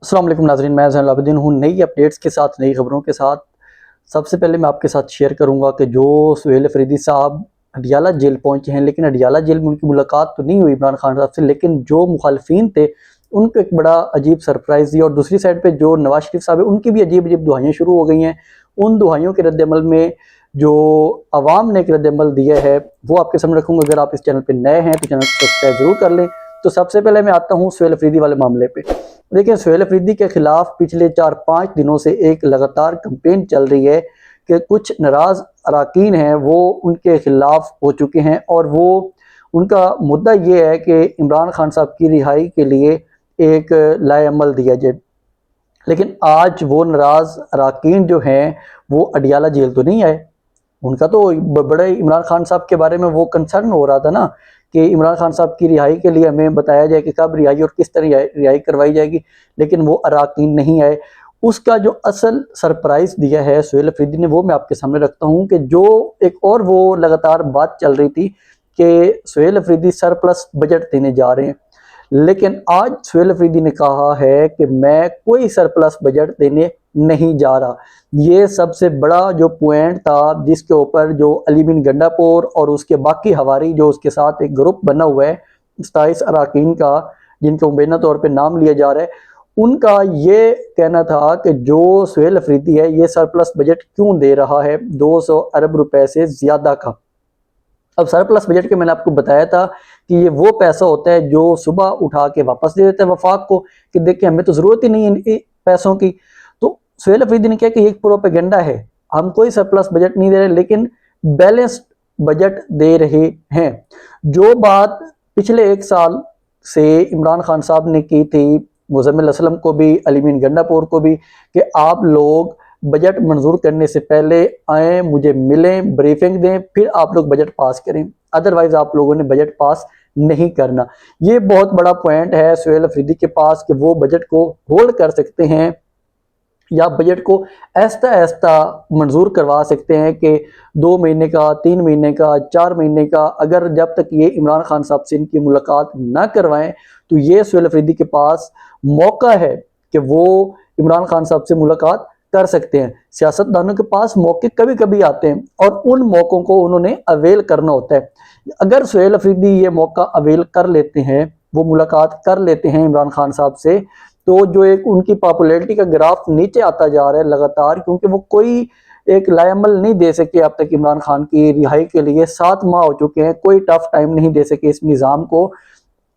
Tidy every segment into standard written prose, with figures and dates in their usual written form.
अस्सलाम वालेकुम नाज़रीन, मैं ज़ैनुल आबिदीन हूँ। नई अपडेट्स के साथ, नई खबरों के साथ सबसे पहले मैं आपके साथ शेयर करूँगा कि जो सुहेल अफरीदी साहब अडियाला जेल पहुँचे हैं, लेकिन अडियाला जेल में उनकी मुलाकात तो नहीं हुई इमरान खान साहब से, लेकिन जो मुखालफीन थे उनको एक बड़ा अजीब सरप्राइज़ दिया। और दूसरी साइड पे जो नवाज शरीफ साहब है उनकी भी अजीब अजीब दुआएँ शुरू हो गई हैं। उन दुआओं के रद्द-ए-अमल में जो अवाम ने एक रद्द-ए-अमल दिया है वो आपके सामने रखूँगा। अगर आप इस चैनल पर नए हैं तो चैनल को सब्सक्राइब ज़रूर कर लें। तो सबसे पहले मैं आता हूँ सुहेल अफरीदी वाले मामले पे। देखिए, सुहेल अफरीदी के खिलाफ पिछले 4-5 दिनों से एक लगातार कैंपेन चल रही है कि कुछ नाराज अराकीन हैं वो उनके खिलाफ हो चुके हैं, और वो उनका मुद्दा ये है कि इमरान खान साहब की रिहाई के लिए एक लाएअमल दिया जाए। लेकिन आज वो नाराज अराकीन जो हैं वो अडियाला जेल तो नहीं आए। उनका तो बड़े इमरान खान साहब के बारे में वो कंसर्न हो रहा था ना कि इमरान खान साहब की रिहाई के लिए हमें बताया जाए कि कब रिहाई और किस तरह रिहाई करवाई जाएगी, लेकिन वो अराकीन नहीं आए। उसका जो असल सरप्राइज दिया है सुहेल अफरीदी ने वो मैं आपके सामने रखता हूँ कि जो एक और वो लगातार बात चल रही थी कि सुहेल अफरीदी सरप्लस बजट देने जा रहे हैं, लेकिन आज सुहेल अफरीदी ने कहा है कि मैं कोई सरप्लस बजट देने नहीं जा रहा। ये सबसे बड़ा जो पॉइंट था जिसके ऊपर जो अली बिन गंडापुर और उसके बाकी हवारी जो उसके साथ एक ग्रुप बना हुआ है 27 अराकीन का, जिनके मुबैना तौर पे नाम लिया जा रहा है, उनका ये कहना था कि जो सुहेल अफरीदी है ये सरप्लस बजट क्यों दे रहा है 200 अरब रुपए से ज़्यादा का। अब सरप्लस बजट के मैंने आपको बताया था कि ये वो पैसा होता है जो सुबह उठा के वापस दे देता है वफाक को कि देखिए हमें तो ज़रूरत ही नहीं है इन पैसों की। तो सुहेल अफरीदी ने कहा कि ये एक प्रोपेगेंडा है, हम कोई सरप्लस बजट नहीं दे रहे, लेकिन बैलेंस्ड बजट दे रहे हैं। जो बात पिछले 1 साल से इमरान खान साहब ने की थी मुज़म्मिल असलम को भी, अली बिन गंडापुर को भी, कि आप लोग बजट मंजूर करने से पहले आए, मुझे मिलें, ब्रीफिंग दें, फिर आप लोग बजट पास करें, अदरवाइज आप लोगों ने बजट पास नहीं करना। ये बहुत बड़ा पॉइंट है सुहेल अफरीदी के पास कि वो बजट को होल्ड कर सकते हैं या बजट को ऐसा ऐसा मंजूर करवा सकते हैं कि 2 महीने का, 3 महीने का, 4 महीने का, अगर जब तक ये इमरान खान साहब से इनकी मुलाकात ना करवाएं तो ये सुहेल अफरीदी के पास मौका है कि वो इमरान खान साहब से मुलाकात कर सकते हैं। सियासतदानों के पास मौके कभी कभी आते हैं और उन मौकों को उन्होंने अवेल करना होता है। अगर सुहेल अफरीदी ये मौका अवेल कर लेते हैं, वो मुलाकात कर लेते हैं इमरान खान साहब से, तो जो एक उनकी पॉपुलैरिटी का ग्राफ नीचे आता जा रहा है लगातार, क्योंकि वो कोई एक लाएअमल नहीं दे सके अब तक इमरान खान की रिहाई के लिए। 7 माह हो चुके हैं, कोई टफ टाइम नहीं दे सके इस निज़ाम को।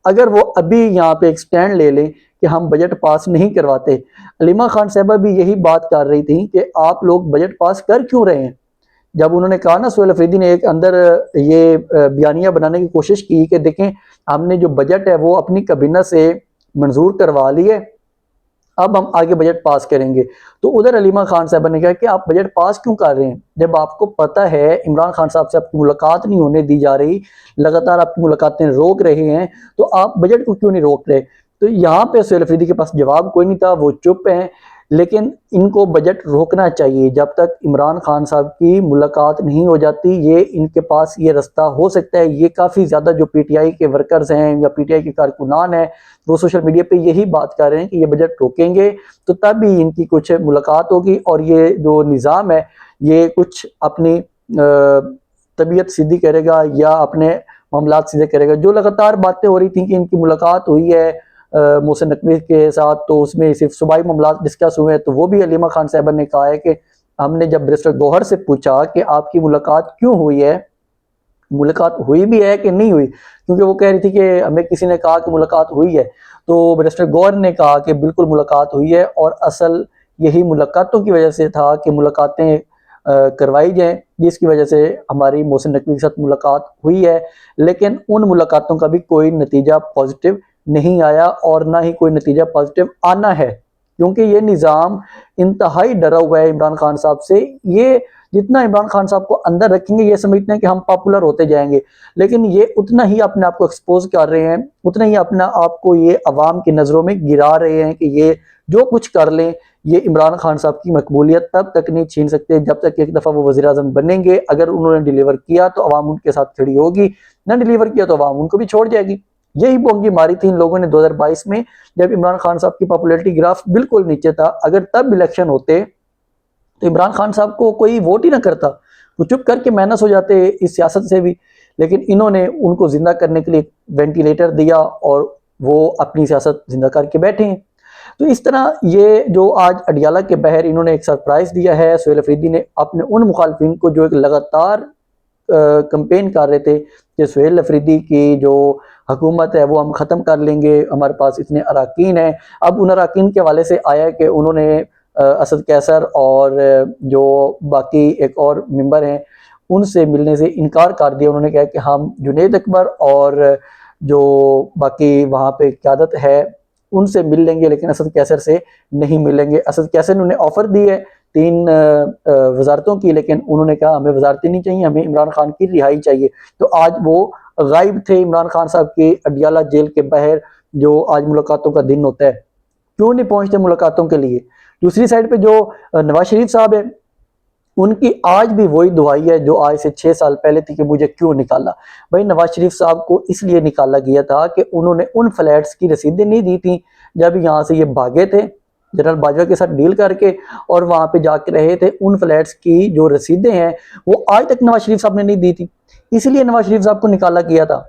अगर वो अभी यहाँ पे एक स्टैंड ले लें कि हम बजट पास नहीं करवाते, अलीमा खान साहबा भी यही बात कर रही थी कि आप लोग बजट पास कर क्यों रहे हैं। जब उन्होंने कहा ना, सुहेल अफरीदी ने एक अंदर ये बयानिया बनाने की कोशिश की कि देखें हमने जो बजट है वो अपनी कैबिनेट से मंजूर करवा ली है, अब हम आगे बजट पास करेंगे, तो उधर अलीमा खान साहब ने कहा कि आप बजट पास क्यों कर रहे हैं जब आपको पता है इमरान खान साहब से आपकी मुलाकात नहीं होने दी जा रही, लगातार आपकी मुलाकातें रोक रहे हैं, तो आप बजट को क्यों नहीं रोक रहे। तो यहाँ पे सुहेल अफरीदी के पास जवाब कोई नहीं था, वो चुप हैं। लेकिन इनको बजट रोकना चाहिए जब तक इमरान खान साहब की मुलाकात नहीं हो जाती। ये इनके पास ये रास्ता हो सकता है। ये काफ़ी ज़्यादा जो पीटीआई के वर्कर्स हैं या पीटीआई के कारकुनान हैं वो सोशल मीडिया पे यही बात कर रहे हैं कि ये बजट रोकेंगे तो तब भी इनकी कुछ मुलाकात होगी और ये जो निज़ाम है ये कुछ अपनी तबीयत सीधी करेगा या अपने मामलात सीधे करेगा। जो लगातार बातें हो रही थी कि इनकी मुलाकात हुई है मोहसिन नकवी के साथ, तो उसमें सिर्फ सूबाई मामला डिस्कस हुए हैं, तो वो भी अलीमा खान साहबा ने कहा है कि हमने जब बैरिस्टर गौहर से पूछा कि आपकी मुलाकात क्यों हुई है, मुलाकात हुई भी है कि नहीं हुई, क्योंकि वो कह रही थी कि हमें किसी ने कहा कि मुलाकात हुई है, तो बैरिस्टर गौहर ने कहा कि बिल्कुल मुलाकात हुई है और असल यही मुलाकातों की वजह से था कि मुलाकातें करवाई जाएं, जिसकी वजह से हमारी मोहसिन नकवी के साथ मुलाकात हुई है। लेकिन उन मुलाकातों का भी कोई नतीजा पॉजिटिव नहीं आया और ना ही कोई नतीजा पॉजिटिव आना है, क्योंकि ये निज़ाम इंतहाई डरा हुआ है इमरान खान साहब से। ये जितना इमरान खान साहब को अंदर रखेंगे ये समझते हैं कि हम पॉपुलर होते जाएंगे, लेकिन ये उतना ही अपने आप को एक्सपोज कर रहे हैं, उतना ही अपना आप को ये अवाम की नज़रों में गिरा रहे हैं कि ये जो कुछ कर लें ये इमरान खान साहब की मकबूलियत तब तक नहीं छीन सकते जब तक एक दफ़ा वो वज़ीर आज़म बनेंगे। अगर उन्होंने डिलीवर किया तो अवाम उनके साथ खड़ी होगी, ना डिलीवर किया तो अवाम उनको भी छोड़ जाएगी। यही बोंगी मारी थी इन लोगों ने 2022 में, जब इमरान खान साहब की पॉपुलैरिटी ग्राफ बिल्कुल नीचे था। अगर तब इलेक्शन होते तो इमरान खान साहब को कोई वोट ही ना करता, वो चुप करके माइनस हो जाते इस सियासत से भी। लेकिन इन्होंने उनको जिंदा करने के लिए वेंटिलेटर दिया और वो अपनी सियासत जिंदा करके बैठे हैं। तो इस तरह ये जो आज अडियाला के बहर इन्होंने एक सरप्राइज दिया है, सुहेल अफरीदी ने अपने उन मुखालफिन को जो एक लगातार कंपेन कर रहे थे कि सुहेल अफरीदी की जो हुकूमत है वो हम ख़त्म कर लेंगे, हमारे पास इतने अरकान हैं। अब उन अरकान के हवाले से आया है कि उन्होंने असद कैसर और जो बाकी एक और मेंबर हैं उनसे मिलने से इनकार कर दिया। उन्होंने कहा कि हम जुनैद अकबर और जो बाकी वहाँ पे क़यादत है उनसे मिल लेंगे, लेकिन असद कैसर से नहीं मिलेंगे। असद कैसर ने उन्हें ऑफ़र दी है 3 वजारतों की, लेकिन उन्होंने कहा हमें वजारतें नहीं चाहिए, हमें इमरान खान की रिहाई चाहिए। तो आज वो गायब थे इमरान खान साहब के अडियाला जेल के बाहर, जो आज मुलाकातों का दिन होता है, क्यों नहीं पहुंचते मुलाकातों के लिए। दूसरी साइड पे जो नवाज शरीफ साहब है, उनकी आज भी वही दुआई है जो आज से 6 साल पहले थी कि मुझे क्यों निकाला। भाई नवाज शरीफ साहब को इसलिए निकाला गया था कि उन्होंने उन फ्लैट्स की रसीदें नहीं दी थी जब यहाँ से ये भागे थे जनरल बाजवा के साथ डील करके, और वहां पे जाके रहे थे। उन फ्लैट्स की जो रसीदें हैं वो आज तक नवाज शरीफ साहब ने नहीं दी थी, इसलिए नवाज शरीफ साहब को निकाला गया था।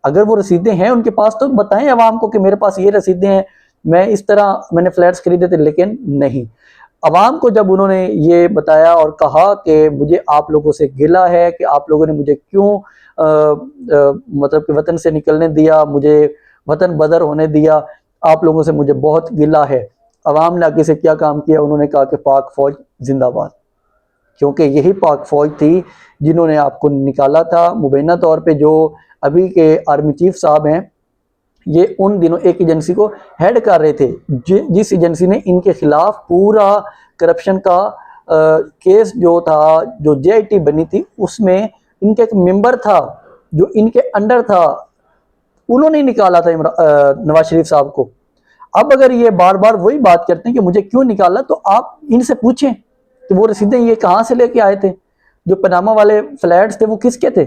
अगर वो रसीदें हैं उनके पास तो बताएं अवाम को कि मेरे पास ये रसीदें हैं, मैं इस तरह मैंने फ्लैट्स खरीदे थे, लेकिन नहीं। अवाम को जब उन्होंने ये बताया और कहा कि मुझे आप लोगों से गिला है कि आप लोगों ने मुझे क्यों मतलब कि वतन से निकलने दिया, मुझे वतन बदर होने दिया, आप लोगों से मुझे बहुत गिला है। अवाम ने आगे से क्या काम किया, उन्होंने कहा कि पाक फौज जिंदाबाद, क्योंकि यही पाक फौज थी जिन्होंने आपको निकाला था। मुबैना तौर पे जो अभी के आर्मी चीफ साहब हैं, ये उन दिनों एक एजेंसी को हेड कर रहे थे, जिस एजेंसी ने इनके खिलाफ पूरा करप्शन का केस जो था, जो जेआईटी बनी थी, उसमें इनका एक मेंबर था जो इनके अंडर था, उन्होंने निकाला था नवाज शरीफ साहब को। अब अगर ये बार बार वही बात करते हैं कि मुझे क्यों निकाला, तो आप इनसे पूछें कि वो रसीदें ये कहाँ से लेके आए थे। जो पनामा वाले फ्लैट्स थे वो किसके थे।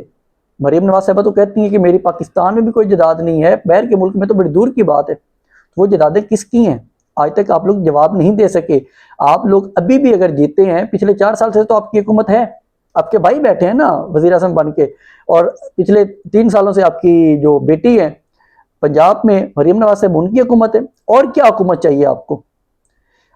मरीम नवाज साहबा तो कहती हैं कि मेरी पाकिस्तान में भी कोई जदाद नहीं है, बाहर के मुल्क में तो बड़ी दूर की बात है। तो वो जदादें किसकी हैं, आज तक आप लोग जवाब नहीं दे सके। आप लोग अभी भी अगर जीते हैं, पिछले 4 साल से तो आपकी हुकूमत है, आपके भाई बैठे हैं ना वजीर आजम बन के, और पिछले 3 सालों से आपकी जो बेटी है पंजाब में मरीम नवाज साहब, उनकी हुकूमत है। और क्या हुकूमत चाहिए आपको।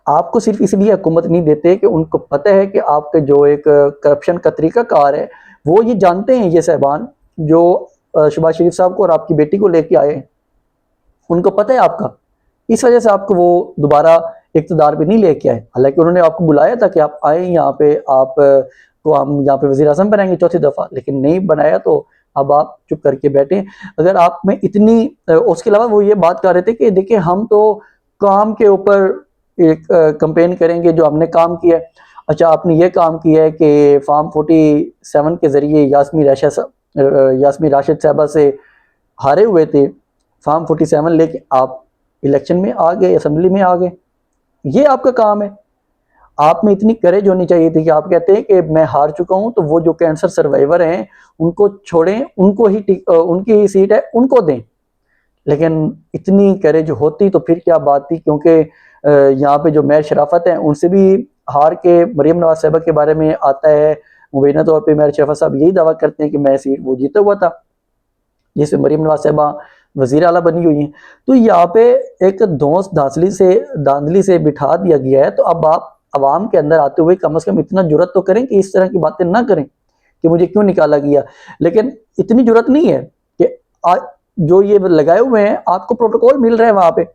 आपको सिर्फ इसलिए हुकूमत नहीं देते कि उनको पता है कि आपके जो एक करप्शन का तरीकाकार है, वो ये जानते हैं, ये साहबान जो शहबाज शरीफ साहब को और आपकी बेटी को लेके आए हैं, उनको पता है आपका। इस वजह से आपको वो दोबारा इक़्तिदार पे नहीं लेके आए। हालांकि उन्होंने आपको बुलाया था कि आप आए यहाँ पे, आप को हम यहाँ पे वज़ीर आज़म बनाएंगे 4थी दफ़ा, लेकिन नहीं बनाया, तो अब आप चुप करके बैठे। अगर आप में इतनी उसके अलावा वो ये बात कर रहे थे कि देखिए हम तो काम के ऊपर एक कंपेन करेंगे जो हमने काम किया है। अच्छा, आपने ये काम किया है कि फार्म 47 के ज़रिए यास्मीन राशिद साहबा से हारे हुए थे, फार्म 47 लेके आप इलेक्शन में आ गए, असेंबली में आ गए, ये आपका काम है। आप में इतनी करेज होनी चाहिए थी कि आप कहते हैं कि मैं हार चुका हूं, तो वो जो कैंसर सर्वाइवर हैं उनको छोड़ें, उनको ही उनकी ही सीट है, उनको दें। लेकिन इतनी करेज होती तो फिर क्या बात थी, क्योंकि यहाँ पे जो मेयर शराफत हैं उनसे भी हार के मरीम नवाज साहबा के बारे में आता है। मुबैना तौर पे मेयर शराफत साहब यही दावा करते हैं कि मैं सीट वो जीता हुआ था, जिससे मरीम नवाज साहबा वजीर आला बनी हुई हैं। तो यहाँ पे एक धौंस धांधली से बिठा दिया गया है। तो अब आप अवाम के अंदर आते हुए कम से कम इतना जुर्रत तो करें कि इस तरह की बातें ना करें कि मुझे क्यों निकाला गया। लेकिन इतनी जुर्रत नहीं है कि जो ये लगाए हुए हैं, आपको प्रोटोकॉल मिल रहा है वहां पे,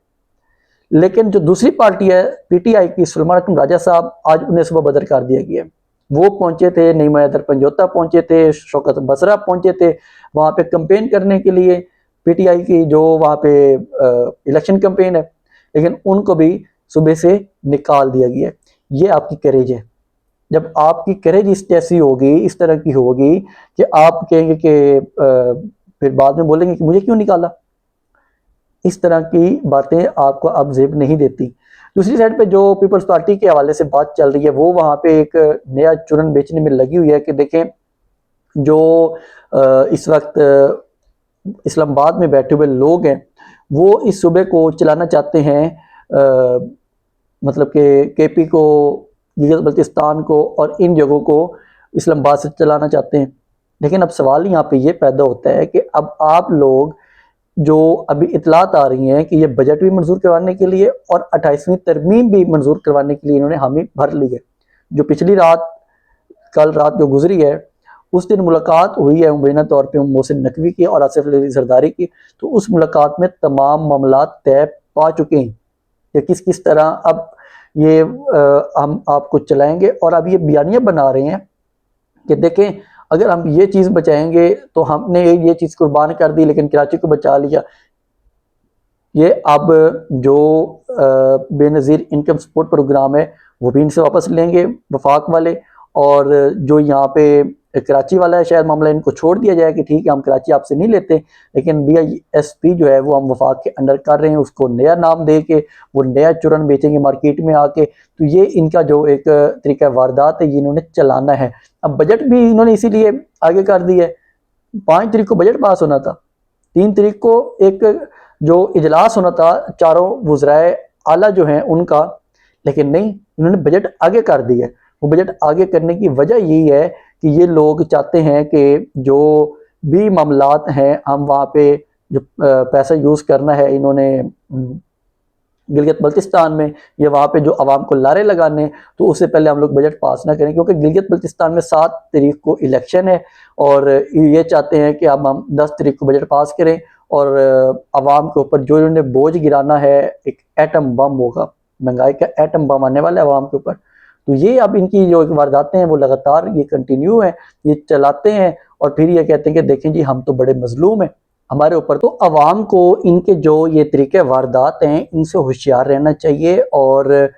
लेकिन जो दूसरी पार्टी है पीटीआई की, सुलेमान अकरम राजा साहब, आज उन्हें सुबह बदर कर दिया गया। वो पहुंचे थे, नईम हैदर पंजोता पहुंचे थे, शौकत बसरा पहुंचे थे वहां पे कंपेन करने के लिए, पीटीआई की जो वहां पे इलेक्शन कंपेन है, लेकिन उनको भी सुबह से निकाल दिया गया। ये आपकी करेज है। जब आपकी करेज इस जैसी होगी, इस तरह की होगी कि आप कहेंगे कि फिर बाद में बोलेंगे कि मुझे क्यों निकाला। इस तरह की बातें आपको अब जेब नहीं देती। दूसरी साइड पे जो पीपल्स पार्टी के हवाले से बात चल रही है, वो वहां पे एक नया चूरन बेचने में लगी हुई है कि देखें जो इस वक्त इस्लामाबाद में बैठे हुए लोग हैं वो इस सूबे को चलाना चाहते हैं, मतलब कि केपी को, गिलगित बल्तिस्तान को और इन जगहों को इस्लामाबाद से चलाना चाहते हैं। लेकिन अब सवाल यहाँ पे ये पैदा होता है कि अब आप लोग जो अभी इतलात आ रही हैं कि ये बजट भी मंजूर करवाने के लिए और 28वीं तरमीम भी मंजूर करवाने के लिए इन्होंने हामी भर ली है। जो पिछली रात, कल रात जो गुजरी है, उस दिन मुलाकात हुई है मुबैना तौर पे मोहसिन नकवी की और आसिफ अली जरदारी की। तो उस मुलाकात में तमाम मामला तय पा चुके हैं कि किस किस तरह अब ये हम आपको चलाएंगे। और अब ये बयानियाँ बना रहे हैं कि देखें अगर हम ये चीज़ बचाएंगे तो हमने ये चीज़ कुर्बान कर दी लेकिन कराची को बचा लिया। ये अब जो बेनज़ीर इनकम सपोर्ट प्रोग्राम है वो भी इनसे वापस लेंगे वफाक वाले, और जो यहाँ पे कराची वाला है शायद मामला इनको छोड़ दिया जाए कि ठीक है हम कराची आपसे नहीं लेते, लेकिन BISP जो है वो हम वफाक के अंडर कर रहे हैं, उसको नया नाम दे के वो नया चूरन बेचेंगे मार्केट में आके। तो ये इनका जो एक तरीका वारदात है ये इन्होंने चलाना है। अब बजट भी इन्होंने इसीलिए आगे कर दिया है। 5 तारीख को बजट पास होना था, 3 तारीख को एक जो इजलास होना था चारों वज़राए आला जो हैं उनका, लेकिन नहीं, इन्होंने बजट आगे कर दिया है। वो बजट आगे करने की वजह यही है कि ये लोग चाहते हैं कि जो भी मामलात हैं हम वहाँ पे जो पैसा यूज़ करना है इन्होंने गिलगित बल्तिस्तान में, या वहाँ पे जो आवाम को लारे लगाने, तो उससे पहले हम लोग बजट पास ना करें, क्योंकि गिलगित बल्तिस्तान में 7 तारीख को इलेक्शन है और ये चाहते हैं कि अब हम 10 तारीख को बजट पास करें और आवाम के ऊपर जो इन्होंने बोझ गिराना है एक एटम बम होगा, महंगाई का एटम बम आने वाला है आवाम के ऊपर। तो ये अब इनकी जो वारदातें हैं वो लगातार ये कंटिन्यू है, ये चलाते हैं और फिर ये कहते हैं कि देखें जी हम तो बड़े मजलूम हैं हमारे ऊपर। तो अवाम को इनके जो ये तरीके वारदात हैं इनसे होशियार रहना चाहिए और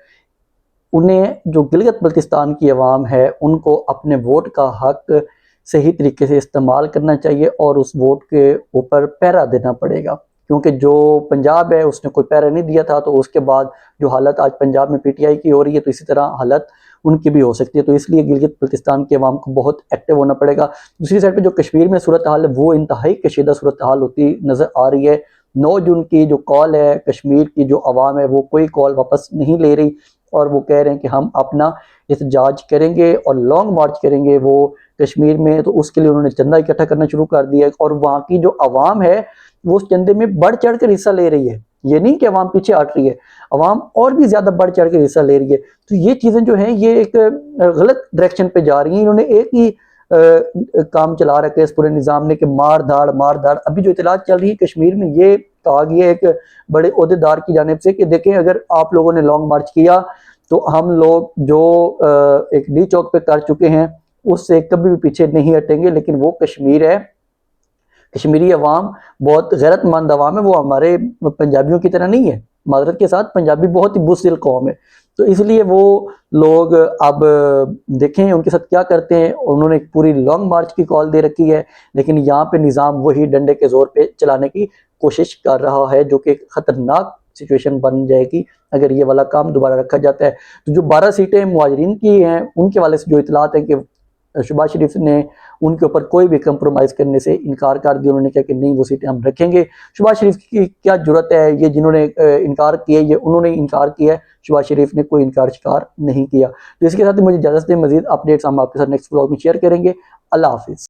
उन्हें जो गिलगित बल्तिस्तान की अवाम है उनको अपने वोट का हक सही तरीके से इस्तेमाल करना चाहिए और उस वोट के ऊपर पहरा देना पड़ेगा, क्योंकि जो पंजाब है उसने कोई पहरा नहीं दिया था। तो उसके बाद जो हालत आज पंजाब में PTI की हो रही है तो इसी तरह हालत उनकी भी हो सकती है। तो इसलिए गिलगित बल्तिस्तान के अवाम को बहुत एक्टिव होना पड़ेगा। दूसरी साइड पे जो कश्मीर में सूरत हाल है वो इंतहाई कशीदा सूरत हाल होती नज़र आ रही है। 9 जून की जो कॉल है कश्मीर की जो अवाम है वो कोई कॉल वापस नहीं ले रही और वो कह रहे हैं कि हम अपना एहतजाज करेंगे और लॉन्ग मार्च करेंगे वो कश्मीर में। तो उसके लिए उन्होंने चंदा इकट्ठा करना शुरू कर दिया है और वहाँ की जो अवाम है वो उस चंदे में बढ़ चढ़ कर हिस्सा ले रही है। ये नहीं कि अवाम पीछे हट रही है, अवाम और भी ज्यादा बढ़ चढ़ कर हिस्सा ले रही है। तो ये चीजें जो हैं ये एक गलत डायरेक्शन पे जा रही हैं। इन्होंने एक ही काम चला रखा है इस पूरे निजाम ने कि मार धाड़। अभी जो इतलात चल रही है कश्मीर में ये कहा गया एक बड़े ओहदेदार की जानिब से कि देखें अगर आप लोगों ने लॉन्ग मार्च किया तो हम लोग जो एक डी चौक पे कर चुके हैं उससे कभी भी पीछे नहीं हटेंगे। लेकिन वो कश्मीर है, कश्मीरी अवाम बहुत गैरतमंद अवाम है, वो हमारे पंजाबियों की तरह नहीं है। माजरत के साथ पंजाबी बहुत ही बुज़दिल कौम है। तो इसलिए वो लोग अब देखें उनके साथ क्या करते हैं। उन्होंने एक पूरी लॉन्ग मार्च की कॉल दे रखी है लेकिन यहाँ पे निज़ाम वही डंडे के जोर पे चलाने की कोशिश कर रहा है, जो कि एक ख़तरनाक सिचुएशन बन जाएगी अगर ये वाला काम दोबारा रखा जाता है। तो जो 12 सीटें मुहाजिरीन की हैं उनके वाले से जो इतलात है कि शहबाज शरीफ ने उनके ऊपर कोई भी कंप्रोमाइज़ करने से इनकार कर दिया। उन्होंने कहा कि नहीं वो सीटें हम रखेंगे। शहबाज शरीफ की क्या जरूरत है, ये जिन्होंने इनकार किया ये उन्होंने इनकार किया है, शहबाज शरीफ ने कोई इनकार शिकार नहीं किया। तो इसके साथ मुझे इजाज़त दें, मज़ीद अपडेट्स हम आपके साथ नेक्स्ट ब्लॉग में शेयर करेंगे। अल्लाह हाफिज़।